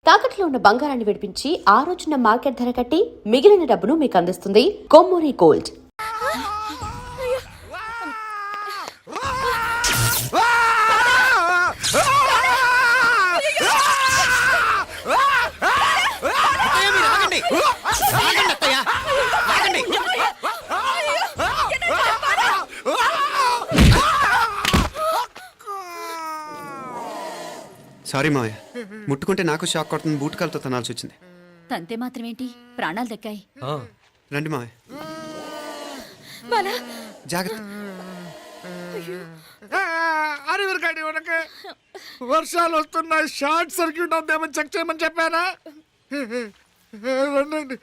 తాకట్లో ఉన్న బంగారాన్ని విడిపించి ఆ రోజున మార్కెట్ ధర కట్టి మిగిలిన డబ్బును మీకు అందిస్తుంది కొమ్మూరి గోల్డ్. సారీ మావయ్య, ముట్టుకుంటే నాకు షాక్ కొడుతుంది. బూటకాలతో తనాల్సి వచ్చింది. తంతే మాత్రమేంటి, ప్రాణాలు దక్కాయి. రండి మావయ్య, జాగ్రత్త. అరివిరకండి మనకి వర్షాలు వస్తున్నాయి, షార్ట్ సర్క్యూట్ అవుతామని చెక్ చేయమని చెప్పానా? రండి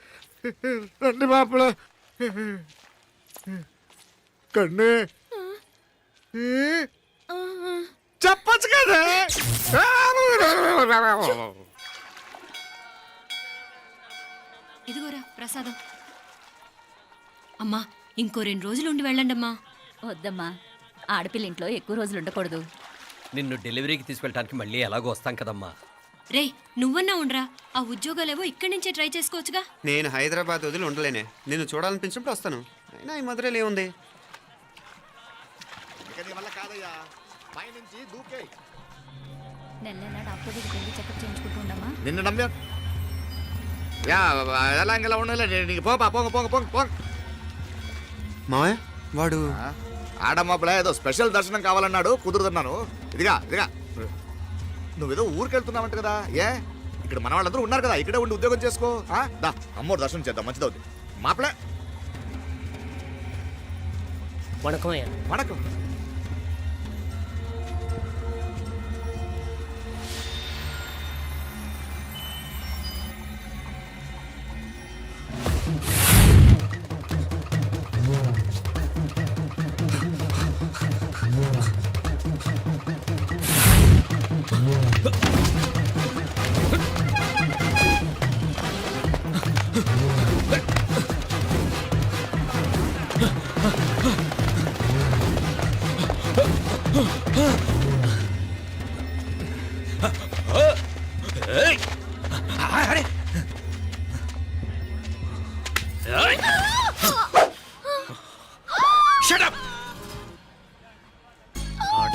రండి మాపల కన్నే చెప్పచ్చు కదా. ఇదిగోరా ప్రసాదం. అమ్మా, ఇంకో 2 రోజులు ఉండి వెళ్ళండమ్మా. వద్దమ్మా, ఆడపిల్ల ఇంట్లో ఎక్కువ రోజులు ఉండకూడదు. నిన్ను డెలివరీకి తీసుకెళ్ళడానికి మళ్ళీ ఎలాగో వస్తాం కదమ్మా. రే, నువ్వన్నా ఉండరా, ఆ ఉద్యోగాలేవో ఇక్కడి నుంచే ట్రై చేసుకోవచ్చుగా. నేను హైదరాబాద్ వదిలి ఉండలేనే. నిన్ను చూడాలనిపించినప్పుడు వస్తాను. అయినా ఈ మధురలో ఏముంది? నెల నెల డాక్టర్ దగ్గరికి వెళ్ళి చెకప్ చేయించుకుంటూ ఉండమ్మా. నిన్ను నమ్మా ఎలా ఇంకెలా ఉండలే. నీకు పోపా పోంగ పోంగ పోంగ పోంగ. మావయ్య, వాడు ఆడమ్మప్పుడే ఏదో స్పెషల్ దర్శనం కావాలన్నాడు, కుదురుతున్నాను. ఇదిగా నువ్వేదో ఊరికెళ్తున్నావంట కదా. ఏ ఇక్కడ మన వాళ్ళందరూ ఉన్నారు కదా, ఇక్కడే ఉండి ఉద్యోగం చేసుకో. దా అమ్మోరు దర్శనం చేద్దాం, మంచిదవుద్ది. మాపలే వణకం.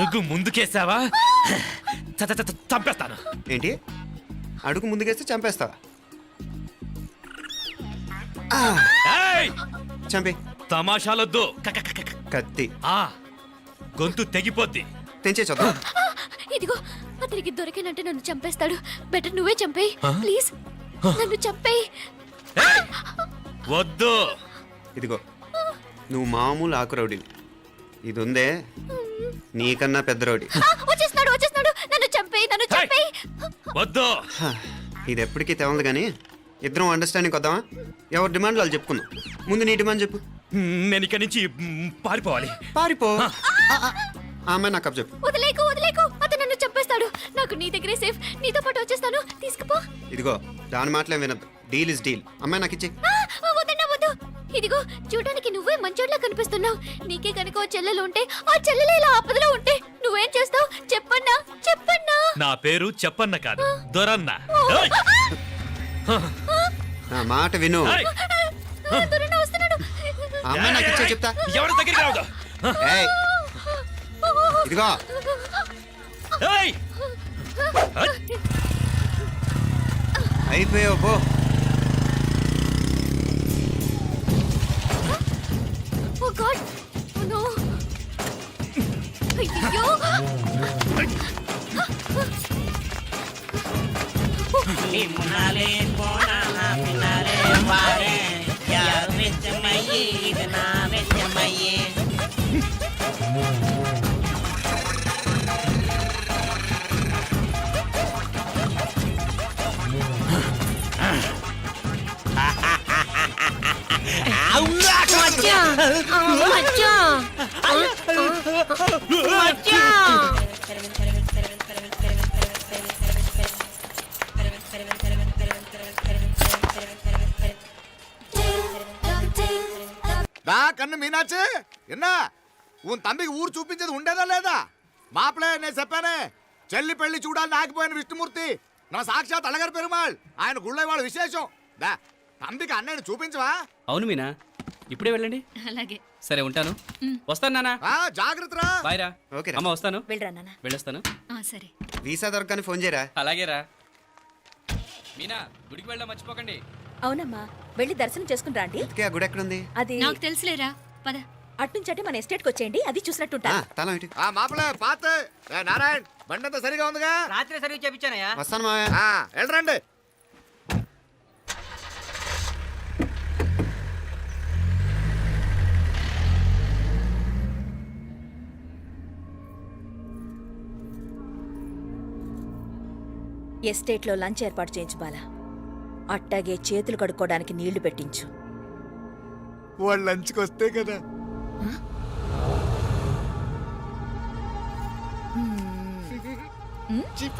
అడుగు ముందుకేసావా చంపేస్తాను. ఏంటి? అడుగు ముందుకేస్తే చంపేస్తావా? చంపి. తమాషాలొద్దు. కత్తి గొంతు తెగిపోద్ది. తెంచే చూద్దాం. ఇదిగో, అతనికి దొరికినంటే నన్ను చంపేస్తాడు. బెటర్ నువ్వే చంపేయి ప్లీజ్. నన్ను చంపేయి. వద్దు. ఇదిగో, నువ్వు మామూలు ఆకు రౌడీవి. ఇది ఉందే నీకన్నా పెద్ద రౌడీ. వచ్చేస్తున్నాడు. నన్ను చంపేయి. వద్దు. ఇది ఎప్పటికీ తెవలదు కానీ ఇద్దరం అండర్స్టాండింగ్ వద్దామా? ఎవరి డిమాండ్లు వాళ్ళు చెప్పుకుందాం. ముందు నీ డిమాండ్ చెప్పు. నేను ఇక్కడి నుంచి పారిపోవాలి. పారిపో. ఆమె నాకు అప్ చెప్పు. వదిలేకు. అతను నన్ను చంపేస్తాడు. నాకు నీ దగ్గరే సేఫ్. నీతో పాటు వచ్చేస్తాను. తీసుకుపో. ఇదిగో, దాని మాటలే వినద్దు. Deal is deal. అమ్మాయి నాకు ఇచ్చే. వద్దు. ఇదిగో, చూడడానికి నువ్వే మంచోడ్లా కనిపిస్తున్నావు. నీకే కనుక ఓ చెల్లెలు ఉంటే, ఆ చెల్లెలు ఇలా ఆపదలో ఉంటే నువ్వేం చేస్తావు? చెప్పన్నా. నా పేరు చెప్పన్న కాదు, దొరన్న. నా మాట విను. దొరన్న వస్తున్నాడు. అమ్మాయి నాకు ఇచ్చే చెప్తా. ఎవరి దగ్గరికి రావద్దు. ఇదిగో, అయిపోయావు పో. Oh God! Oh no! అయ్యో! నిమ్నాలే పోనా పినాలే వారే యార్ వెచ్చమయ్యి ఇది నా వెచ్చమయ్యి. కన్ను మీనాచి ఎన్నా ఉన్ తమ్మికి ఊరు చూపించేది ఉండేదా లేదా? మాపలే నేను చెప్పానే, చెల్లి పెళ్లి చూడాలని ఆగిపోయిన విష్ణుమూర్తి నా సాక్షాత్ అల్లగారి పెరుమాళ్ ఆయన గుళ్ళో వాళ్ళ విశేషం దా తండ్రికి అన్నయ్యని చూపించవా అవును మీనా ఇప్పుడే వెళ్ళండి అలాగే సరే ఉంటాను వస్తాను నానా జాగ్రత్తరా బాయ్ రా ఓకే అమ్మ వస్తాను వెళ్ళరా నాన్న వెళ్ళొస్తాను సరే వీసా దొరకని ఫోన్ చేయరా. అలాగే రా మీనా గుడికి వెళ్ళడం మర్చిపోకండి. అవునమ్మా వెళ్ళి దర్శనం చేసుకుని రండి. ఇంతకీ ఆ గుడి ఎక్కడుంది? అది నాకు తెలుసులేరా పద. అట్నుంచంటే మన ఎస్టేట్కి వచ్చేయండి, అది చూసినట్టుంటా. తలం ఇటు. మాపలే పాత నారాయణ్ బండంతా సరిగా ఉందిగా. రాత్రి సర్వీస్ చేపించానయ్యా. వస్తాను మావయ్య. వెళ్ళరండి. ఎస్టేట్లో లంచ్ ఏర్పాటు చేయించు బాలా. అట్టాగే చేతులు కడుక్కోవడానికి నీళ్లు పెట్టించు. వాళ్ళు లంచ్కి వస్తే కదా. చీప.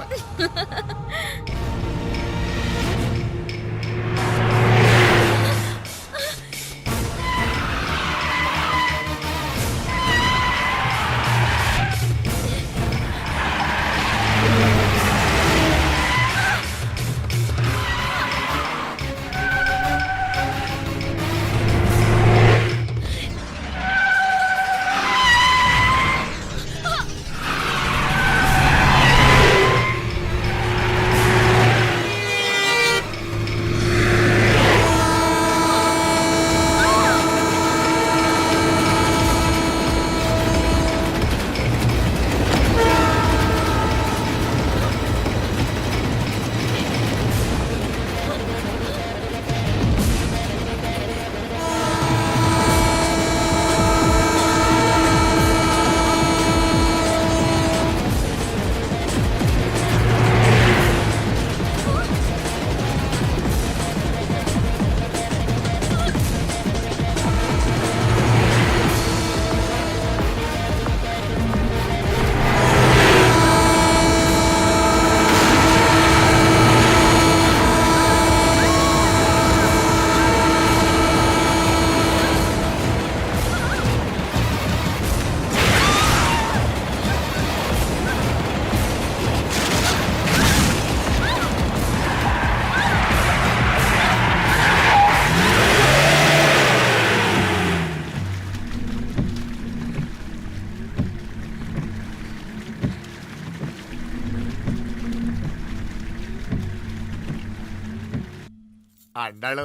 అన్నాడు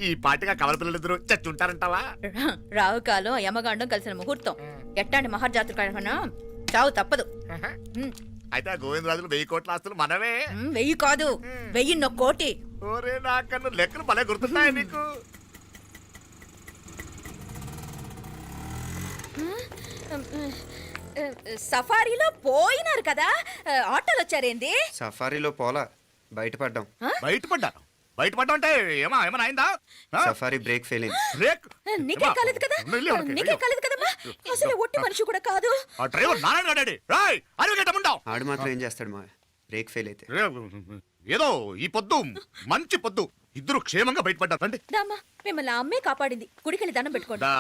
ఈ పాటిగా కవల పిల్లలిద్దరూ చచ్చుంటారంటావా? రావు కాలం యమగాండం కలిసిన ముహూర్తం. ఎట్టాంటి మహాజాతృ కన్నా చావు తప్పదు. అయితే ఆ గోవిందరాజులు 1000 కోట్ల ఆస్తులు మనవే. 1000 కాదు, 1000 కోటి. ఓరే నాకన్ను లెక్కలు భలే గుర్తున్నాయి నీకు. సఫారీలో పోయినారు కదా, ఆటోలు వచ్చారేంది? సఫారీలో పోలా, బయటపడ్డాం. బయటపడ్డాను. బయటపడ్డా అంటే ఏమైనా అయిందా? సఫారీ బ్రేక్ ఫెయిల్ అయింది. బ్రేక్ నీకే కాలేదు కదా, నీకే కాలేదు కదమ్మా. అసలు ఒట్టి మనిషి కూడా కాదు. ఆ డ్రైవర్ నారాయణ గాడి రాయ్ అరగటముండావు. ఆడు మాత్రం ఏం చేస్తాడు మా బ్రేక్ ఫెయిల్ అయితే. ఏదో ఈ పొద్దు మంచి పొద్దు ఇద్దరు క్షేమంగా బయటపడ్డారు. రండి. దామా మిమ్మల్ని అమ్మే కాపాడింది. గుడికెళ్ళి దండం పెట్టుకోండి. దా,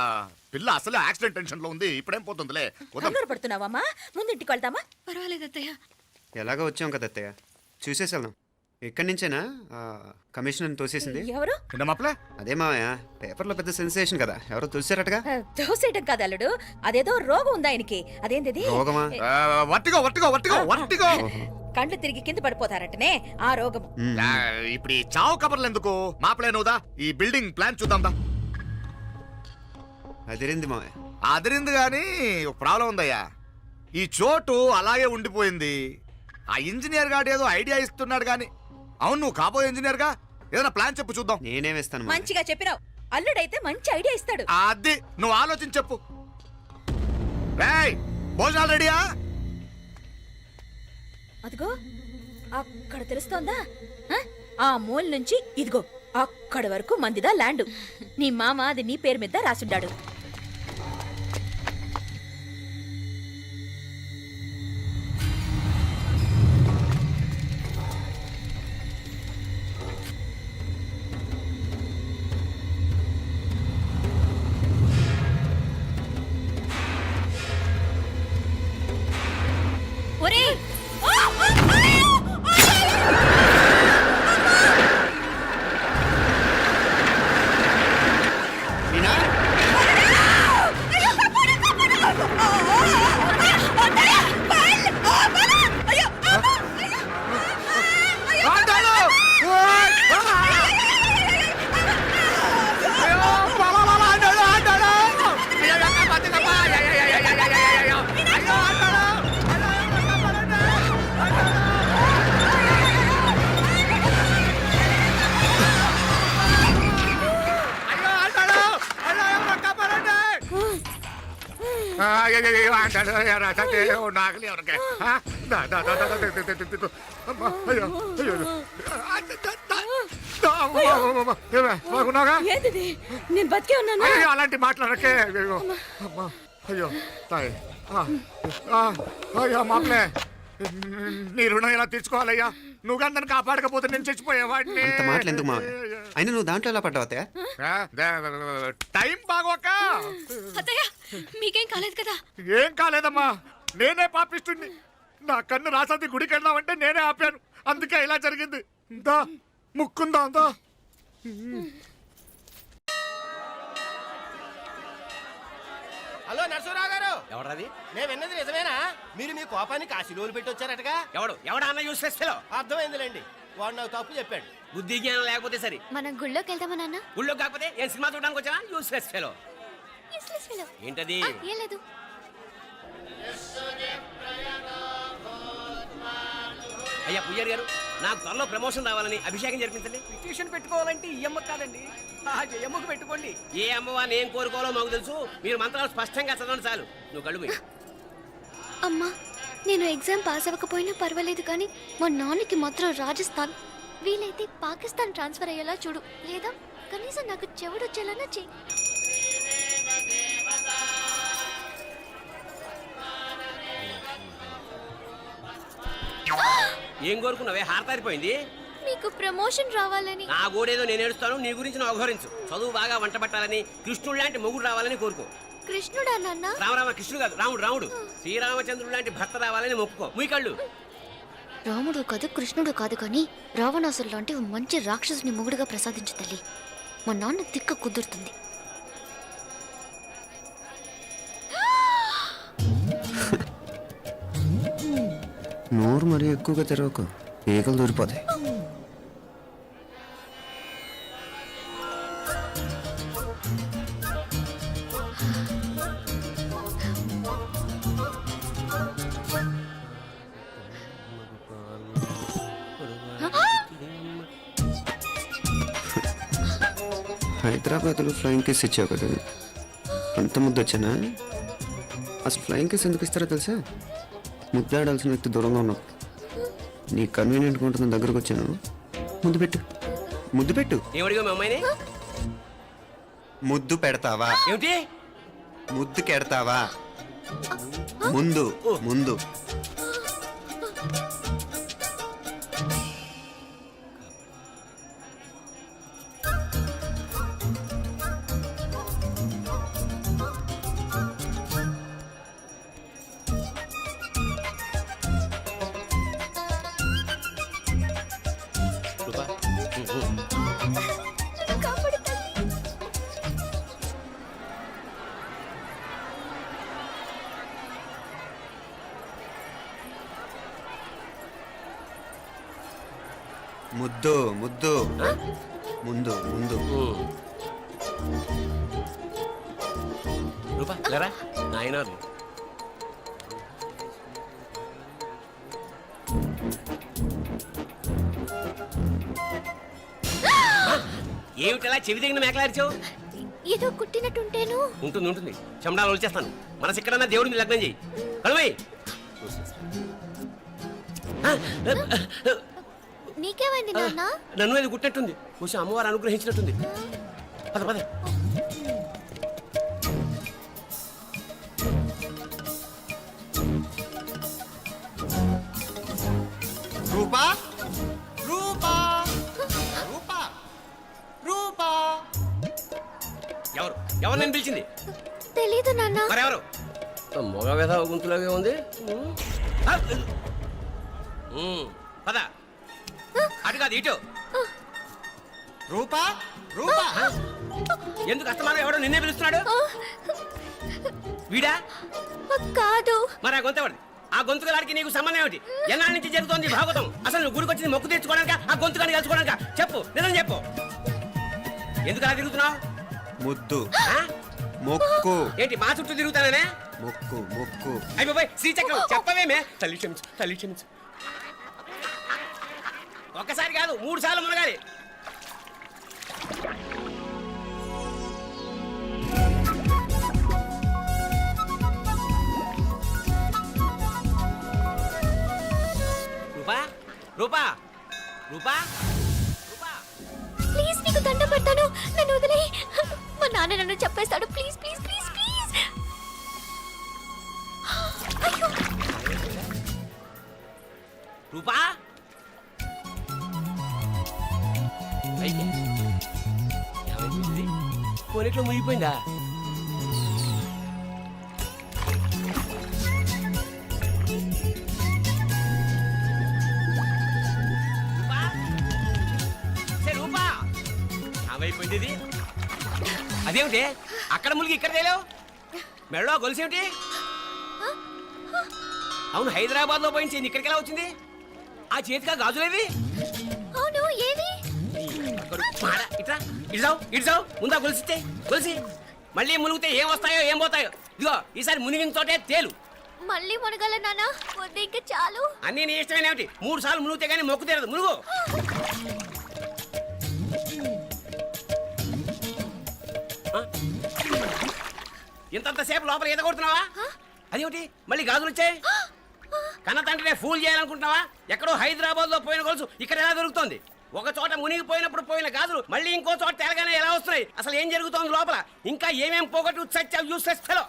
పిల్ల అసలే యాక్సిడెంట్ టెన్షన్ లో ఉంది. ఇప్పుడేం పోతుందిలే. కంగారు పడుతున్నావమ్మా? ముందు ఇంటికి వెళ్దామా? పర్వాలేదు అత్తయ్య. ఎలాగో వచ్చాం కదా అత్తయ్య, చూసేసి వెళ్దాం. ఇక్కడి నుంచేనా కమిషనర్ తోసేసింది? ఎవరు? మాపలే అదే మావయ్య, పేపర్లో పెద్ద సెన్సేషన్ కదా, ఎవరో తోసారటగా. దోసేయటం కాదు అల్లుడు, అదేదో రోగం ఉందా ఆయనకి. అదేంటిది? రోగమా? వట్టిగో వట్టిగో వట్టిగో వట్టిగో. కండ్లు తిరిగి కింద పడిపోతారటనే ఆ రోగం. ఇప్పుడు ఈ చావు కబర్లు ఎందుకు? మాపలే నువ్వుదా ఈ బిల్డింగ్ ప్లాన్ చూద్దాం దా. అదిరింది మావయ్య. అదిరింది గాని ఒక ప్రాబ్లం ఉందయ్యా. ఈ చోటు అలాగే ఉండిపోయింది. ఆ ఇంజనీర్ గాడు ఏదో ఐడియా ఇస్తున్నాడు గాని. అవును, నువ్వు కాబోయే ఇంజనీర్ గా ఏదైనా ప్లాన్ చెప్పు చూద్దాం. నేనేమిస్తాను? మంచిగా చెప్పినావు. అల్లుడైతే మంచి ఐడియా ఇస్తాడు. అది నువ్వు ఆలోచించి చెప్పు. రేయ్, భోజనాలు రెడీయా? అదిగో అక్కడ తెలుస్తోందా? ఆ మూల నుంచి ఇదిగో అక్కడి వరకు మందిదా ల్యాండ్. నీ మామ అది నీ పేరు మీద రాసుండాడు. ఒరేయ్ అంటాడు నాకలి ఎవరికే బాగున్నాగా ఏంటిది నేను బతికే ఉన్నాను అయ్యో అలాంటి మాట్లాడకే అయ్యో అమ్మా అయ్యో తాయి అయ్యో మామలే నీ రుణం ఎలా తీర్చుకోవాలయ్యా నువ్వు అందరిని కాపాడకపోతే నేను చచ్చిపోయేవాడిని అంత మాటలు ఎందుకు మా అయినా నువ్వు దాంట్లో ఎలా పడ్డావు అత్తయ్య? టైం బాగోక అత్తయ్య మీకేం కాలేదు కదా? ఏం కాలేదమ్మా నేనే పాపిస్తుంది నా కన్ను రాసాది గుడికి వెళ్దామంటే నేనే ఆపాను అందుకే ఇలా జరిగింది దా ముక్కుందా అంతా హలో నరసరావు గారు, ఎవరది? నేను విన్నది నిజమేనా? మీరు మీ కోపాన్ని కాశీలోలు పెట్టి వచ్చారటగా? ఎవడా అన్న యూస్లెస్ ఫెలో? అర్థమైందిలేండి, వాడు నాకు తప్పు చెప్పాడు. బుద్ధి జ్ఞానం లేకపోతే సరే. మనం గుళ్ళోకి వెళ్దామా నాన్న? ఊళ్ళో కాకపోతే ఏం సినిమా చూడడానికి వచ్చావా? Useless fellow. Useless fellow. ఏంటది? ఏం లేదు. అయ్యా పుయ్యర్ గారు, నాకు త్వరలో ప్రమోషన్ రావాలని అభిషేకం జరిపించండి. పిటిషన్ పెట్టుకోవాలంటే ఈ అమ్మ కాదండి, ఆ జయమ్మకు పెట్టుకోండి. ఏ అమ్మవారిని ఏం కోరుకోవాలో మాకు తెలుసు. మీరు మంత్రాలు స్పష్టంగా చదవండి చాలు. నువ్వు కడుగు. అమ్మా, నేను ఎగ్జామ్ పాస్ అవ్వకపోయినా పర్వాలేదు కానీ మా నాన్నకి మాత్రం రాజస్థాన్ వీలైతే పాకిస్తాన్ ట్రాన్స్ఫర్ అయ్యేలా చూడు, లేదా కనీసం నాకు చెవుడు వచ్చేలానా చెయ్యి. ఏం కోరుకున్నావే? హారతారిపోయింది. మీకు ప్రమోషన్ రావాలని. నా గోడేదో నేను ఏడుస్తాను, నీ గురించి నువ్వు అవహరించు. చదువు బాగా వంట పట్టాలని, కృష్ణుడు లాంటి మొగుడు రావాలని కోరుకో. కృష్ణుడా నాన్న? రామరామ కృష్ణుడు కాదు, రాముడు రాముడు. శ్రీరామచంద్రుడు లాంటి భర్త రావాలని మొక్కుకో. ముయ్యకళ్ళు. రాముడు కాదు కృష్ణుడు కాదు కానీ రావణాసురు లాంటి ఓ మంచి రాక్షసుని మొగుడుగా ప్రసాదించు తల్లి. మా నాన్న తిక్క కుదురుతుంది. నోరు మరీ ఎక్కువగా తెరవకు, ఈకలు దూరిపోతాయి. హైదరాబాద్లో ఫ్లయింగ్ కేస్ ఇచ్చావు కదా, అంత ముద్దు వచ్చానా? అసలు ఫ్లయింగ్ కేస్ ఎందుకు ఇస్తారో తెలుసా? ముద్దాడాల్సిన వ్యక్తి దూరంగా ఉన్నావు. నీ కన్వీనియంట్గా ఉంటుంది దగ్గరకు వచ్చాను. ముద్దు పెట్టు, ముద్దు పెట్టు. ఏమడిగా మీ అమ్మాయిని? ముద్దు పెడతావా? ఏమిటి? ముద్దు కెడతావా? ముందు ముందు. ముద్దు ముద్దు. ముందు ముందు. రూపా లేరా నాయనారు. ఏమిటలా చెవి దగ్గర మేకలారిచావు? ఏదో కుట్టినట్టుంటేను. ఉంటుంది ఉంటుంది, చెమడాలు వచ్చేస్తాను. మనసు ఎక్కడన్నా దేవుడిని లగ్నం చేయి. కడుమై. నీకేమైంది నాన్న? నన్ను అది గుట్టినట్టుంది, కొంచెం అమ్మవారు అనుగ్రహించినట్టుంది. పద పద. రూపా రూపా రూపా రూపా. ఎవరు ఎవరు నేను పిలిచింది? తెలీదు నాన్న. మరెవరు? మొగ వేధ గుంతులాగే ఉంది. పద. అటు కాదు ఇటు. రూపా రూపా. ఎందుకు అస్తమానం ఎవడో నిన్నే పిలుస్తున్నాడు? వీడా? కాదు. మరి ఆ గొంతు ఎవరిది? ఆ గొంతుగాడికి నీకు సంబంధం ఏమిటి? ఎన్నాళ్ళ నుంచి జరుగుతోంది భాగవతం? అసలు నువ్వు గుడికి వచ్చింది మొక్కు తెచ్చుకోవడానిక, ఆ గొంతుగాని కలుసుకోవడానిక? చెప్పు, నిజం చెప్పు. ఎందుకు అలా తిరుగుతున్నావు? ముద్దు మొక్కు. ఏంటి మా చుట్టూ తిరుగుతానే? మొక్కు మొక్కు. అయిపోయి శ్రీచక్రం చెప్పవేమే? తల్లి క్షమించు, తల్లి క్షమించు. ఒక్కసారి కాదు 3 సార్లు మునగాలి. రూపా రూపా రూపా ప్లీజ్ నీకు దండ పెడతాను, నన్ను వదిలే. మా నాన్న నన్ను చెప్పేస్తాడు. Please please please please. అయ్యో రూపా పైకి. ఏమైంది? కొనిట్లో మునిగిపోయిందా? రూపా? సే రూపా ఏమైపోయింది ఇది? అదేమిటి అక్కడ మునిగి ఇక్కడ తేలేవు? మెడలో గొలుసేమిటి? అవును, హైదరాబాద్ లో పోయించింది, ఇక్కడికి ఎలా వచ్చింది? ఆ చేతిగా గాజులేవి? అవును, ఏది? ఇట్రా ఇడ్సావు ముందా గొలిసితే గొలిసి మళ్ళీ మునిగితే ఏం వస్తాయో ఏం పోతాయో. ఇదిగో ఈసారి మునిగిన తోటే తేలు. మళ్ళీ మునగల నాన్న, వద్దు ఇంకా చాలు. అన్నీ నీ ఇష్టమేనేమిటి? 3 సార్లు మునిగితే కానీ మొక్కు తీరదు. మునుగు. ఇంతంతసేపు లోపల ఈత కొడుతున్నావా? అదేమిటి మళ్ళీ గాజులు వచ్చాయి? కన్న తండ్రినే ఫూల్ చేయాలనుకుంటున్నావా? ఎక్కడో హైదరాబాద్ లో పోయిన గొలుసు ఇక్కడ ఎలా దొరుకుతుంది? ఒక చోట మునిగిపోయినప్పుడు పోయిన గాజులు మళ్ళీ ఇంకో చోట తేలగానే ఎలా వస్తున్నాయి? అసలు ఏం జరుగుతోంది లోపల? ఇంకా ఏమేం పోగొట్టు చచ్చావు యూస్లెస్ ఫెలో.